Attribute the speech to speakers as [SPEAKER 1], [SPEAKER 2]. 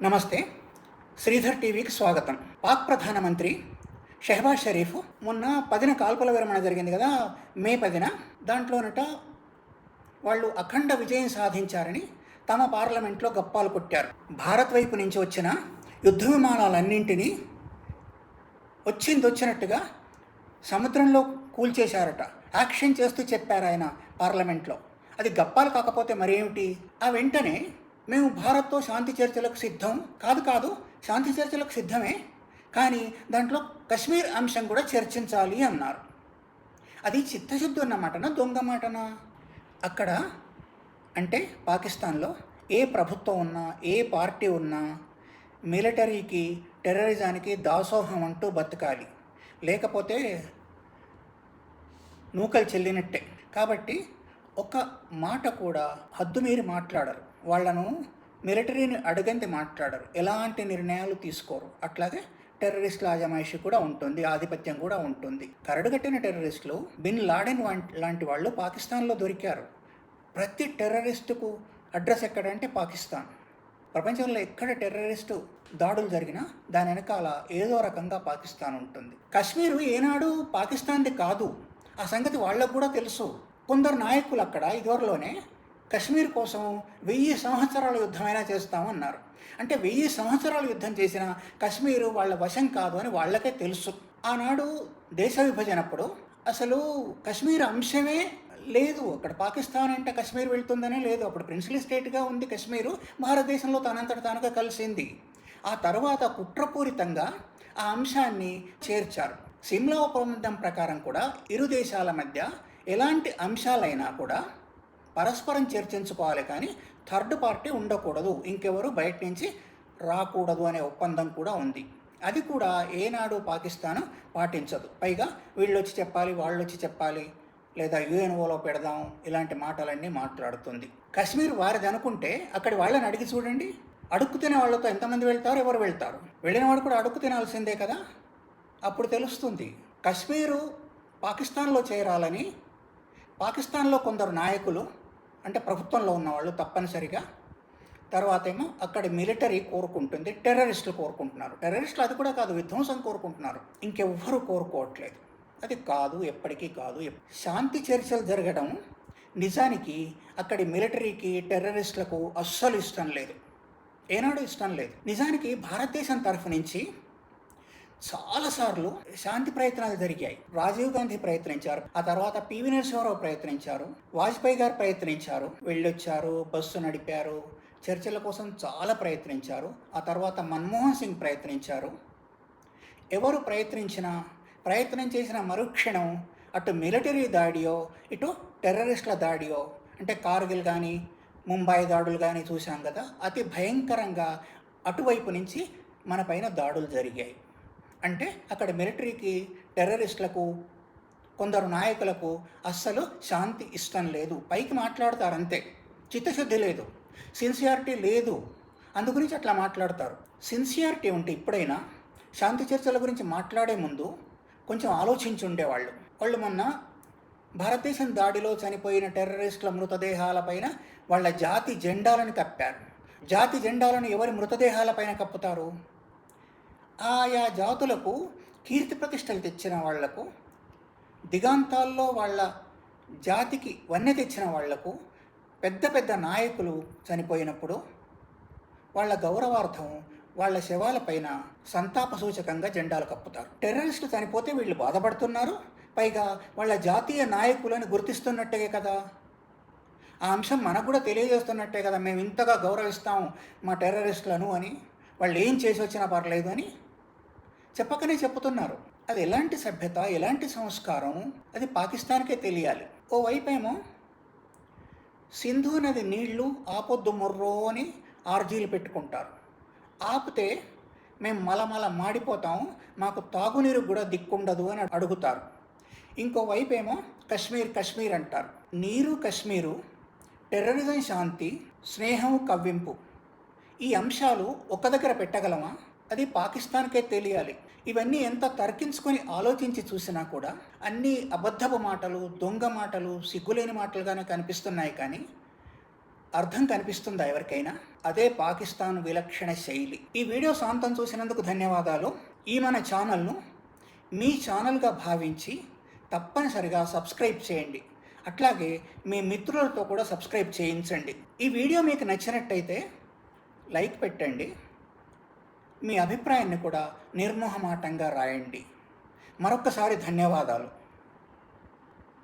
[SPEAKER 1] నమస్తే. శ్రీధర్ టీవీకి స్వాగతం. పాక్ ప్రధానమంత్రి షెహబాజ్ షరీఫ్ మొన్న 10న కాల్పుల విరమణ జరిగింది కదా, మే 10న. దాంట్లోనట వాళ్ళు అఖండ విజయం సాధించారని తమ పార్లమెంట్లో గప్పాలు కొట్టారు. భారత్ వైపు నుంచి వచ్చిన యుద్ధ విమానాలన్నింటినీ వచ్చినట్టుగా సముద్రంలో కూల్చేశారట. యాక్షన్ చేస్తూ చెప్పారు ఆయన పార్లమెంట్లో. అది గప్పాలు కాకపోతే మరేమిటి? ఆ వెంటనే మేము భారత్తో శాంతి చర్చలకు సిద్ధం కాదు శాంతి చర్చలకు సిద్ధమే, కానీ దాంట్లో కశ్మీర్ అంశం కూడా చర్చించాలి అన్నారు. అది చిత్తశుద్ధి ఉన్న మాటనా, దొంగ మాటనా? అక్కడ అంటే పాకిస్తాన్లో ఏ ప్రభుత్వం ఉన్నా, ఏ పార్టీ ఉన్నా మిలిటరీకి, టెర్రరిజానికి దాసోహం అంటూ బతకాలి, లేకపోతే నూకలు చెల్లినట్టే. కాబట్టి ఒక మాట కూడా హద్దుమీరి మాట్లాడరు. వాళ్ళను మిలిటరీని అడగంది మాట్లాడరు, ఎలాంటి నిర్ణయాలు తీసుకోరు. అట్లాగే టెర్రరిస్టుల ఆజమాయిషి కూడా ఉంటుంది, ఆధిపత్యం కూడా ఉంటుంది. కరడుగట్టిన టెర్రరిస్టులు బిన్ లాడెన్ లాంటి వాళ్ళు పాకిస్తాన్లో దొరికారు. ప్రతి టెర్రరిస్టుకు అడ్రస్ ఎక్కడంటే పాకిస్తాన్. ప్రపంచంలో ఎక్కడ టెర్రరిస్టు దాడులు జరిగినా దాని వెనకాల ఏదో రకంగా పాకిస్తాన్ ఉంటుంది. కశ్మీరు ఏనాడు పాకిస్తాన్ది కాదు, ఆ సంగతి వాళ్ళకు కూడా తెలుసు. కొందరు నాయకులు అక్కడ ఇదివరలోనే కశ్మీర్ కోసం 1000 సంవత్సరాల యుద్ధమైనా చేస్తామన్నారు. అంటే 1000 సంవత్సరాల యుద్ధం చేసిన కశ్మీరు వాళ్ళ వశం కాదు అని వాళ్ళకే తెలుసు. ఆనాడు దేశ విభజనప్పుడు అసలు కశ్మీర్ అంశమే లేదు. అక్కడ పాకిస్తాన్ అంటే కశ్మీర్ వెళ్తుందనే లేదు. అప్పుడు ప్రిన్సిపల్ స్టేట్గా ఉంది కశ్మీరు, భారతదేశంలో తనంతట తానుగా కలిసింది. ఆ తర్వాత కుట్రపూరితంగా ఆ అంశాన్ని చేర్చారు. సిమ్లా ఒప్పందం ప్రకారం కూడా ఇరు దేశాల మధ్య ఎలాంటి అంశాలైనా కూడా పరస్పరం చర్చించుకోవాలి, కానీ థర్డ్ పార్టీ ఉండకూడదు, ఇంకెవరు బయట నుంచి రాకూడదు అనే ఒప్పందం కూడా ఉంది. అది కూడా ఏనాడు పాకిస్తాన్ పాటించదు. పైగా వీళ్ళు వచ్చి చెప్పాలి, వాళ్ళు వచ్చి చెప్పాలి, లేదా యుఎన్ఓలో పెడదాం, ఇలాంటి మాటలన్నీ మాట్లాడుతుంది. కశ్మీర్ వారిది అనుకుంటే అక్కడి వాళ్ళని అడిగి చూడండి. అడుక్కు తినే వాళ్ళతో ఎంతమంది వెళ్తారు, ఎవరు వెళ్తారు? వెళ్ళిన వాడు కూడా అడుక్కు తినాల్సిందే కదా. అప్పుడు తెలుస్తుంది. కశ్మీరు పాకిస్తాన్లో చేరాలని పాకిస్తాన్లో కొందరు నాయకులు, అంటే ప్రభుత్వంలో ఉన్నవాళ్ళు తప్పనిసరిగా, తర్వాత ఏమో అక్కడి మిలిటరీ కోరుకుంటుంది, టెర్రరిస్టులు కోరుకుంటున్నారు. టెర్రరిస్టులు అది కూడా కాదు, విధ్వంసం కోరుకుంటున్నారు. ఇంకెవ్వరూ కోరుకోవట్లేదు. అది కాదు, ఎప్పటికీ కాదు. శాంతి చర్చలు జరగడం నిజానికి అక్కడి మిలిటరీకి, టెర్రరిస్టులకు అస్సలు ఇష్టం లేదు, ఏనాడు ఇష్టం లేదు. నిజానికి భారతదేశం తరఫు నుంచి చాలాసార్లు శాంతి ప్రయత్నాలు జరిగాయి. రాజీవ్ గాంధీ ప్రయత్నించారు, ఆ తర్వాత పివి నరసింహారావు ప్రయత్నించారు, వాజ్పేయి గారు ప్రయత్నించారు, వెళ్ళొచ్చారు, బస్సు నడిపారు, చర్చల కోసం చాలా ప్రయత్నించారు. ఆ తర్వాత మన్మోహన్ సింగ్ ప్రయత్నించారు. ఎవరు ప్రయత్నం చేసిన మరుక్షణం అటు మిలిటరీ దాడియో, ఇటు టెర్రరిస్టుల దాడియో, అంటే కార్గిల్ కానీ ముంబై దాడులు కానీ చూసాం కదా, అతి భయంకరంగా అటువైపు నుంచి మన పైన దాడులు జరిగాయి. అంటే అక్కడ మిలిటరీకి, టెర్రరిస్టులకు, కొందరు నాయకులకు అస్సలు శాంతి ఇష్టం లేదు. పైకి మాట్లాడతారు అంతే, చిత్తశుద్ధి లేదు, సిన్సియారిటీ లేదు, అందుగురించి అట్లా మాట్లాడతారు. సిన్సియారిటీ ఉంటే ఇప్పుడైనా శాంతి చర్చల గురించి మాట్లాడే ముందు కొంచెం ఆలోచించి ఉండేవాళ్ళు. వాళ్ళు మొన్న భారతదేశం దాడిలో చనిపోయిన టెర్రరిస్టుల మృతదేహాలపైన వాళ్ళ జాతి జెండాలను కప్పారు. జాతి జెండాలను ఎవరి మృతదేహాలపైన కప్పుతారు? ఆయా జాతులకు కీర్తి ప్రతిష్టలు తెచ్చిన వాళ్లకు, దిగాంతాల్లో వాళ్ళ జాతికి వన్నె తెచ్చిన వాళ్లకు, పెద్ద పెద్ద నాయకులు చనిపోయినప్పుడు వాళ్ళ గౌరవార్థం వాళ్ళ శవాలపైన సంతాప సూచకంగా జెండాలు కప్పుతారు. టెర్రరిస్టులు చనిపోతే వీళ్ళు బాధపడుతున్నారు, పైగా వాళ్ళ జాతీయ నాయకులను గుర్తిస్తున్నట్టే కదా. ఆ అంశం మనకు కూడా తెలియజేస్తున్నట్టే కదా, మేము ఇంతగా గౌరవిస్తాం మా టెర్రరిస్టులను అని, వాళ్ళు ఏం చేసి వచ్చినా పర్లేదు అని చెప్పకనే చెప్తున్నారు. అది ఎలాంటి సభ్యత, ఎలాంటి సంస్కారం, అది పాకిస్తాన్కే తెలియాలి. ఓవైపేమో సింధు నది నీళ్లు ఆపొద్దు మొర్రో అని ఆర్జీలు పెట్టుకుంటారు. ఆపితే మేము మలమల మాడిపోతాం, మాకు తాగునీరు కూడా దిక్కుండదు అని అడుగుతారు. ఇంకోవైపేమో కశ్మీర్ అంటారు. నీరు కశ్మీరు, టెర్రరిజం శాంతి, స్నేహం కవ్వింపు, ఈ అంశాలు ఒక దగ్గర పెట్టగలమా? అది పాకిస్తాన్కే తెలియాలి. ఇవన్నీ ఎంత తర్కించుకొని ఆలోచించి చూసినా కూడా అన్నీ అబద్ధపు మాటలు, దొంగ మాటలు, సిగ్గులేని మాటలుగానే కనిపిస్తున్నాయి. కానీ అర్థం కనిపిస్తుందా ఎవరికైనా? అదే పాకిస్తాన్ విలక్షణ శైలి. ఈ వీడియో సాంతం చూసినందుకు ధన్యవాదాలు. ఈ మన ఛానల్ను మీ ఛానల్గా భావించి తప్పనిసరిగా సబ్స్క్రైబ్ చేయండి. అట్లాగే మీ మిత్రులతో కూడా సబ్స్క్రైబ్ చేయించండి. ఈ వీడియో మీకు నచ్చినట్టయితే లైక్ పెట్టండి. మీ అభిప్రాయాన్ని కూడా నిర్మోహమాటంగా రాయండి. మరొక్కసారి ధన్యవాదాలు.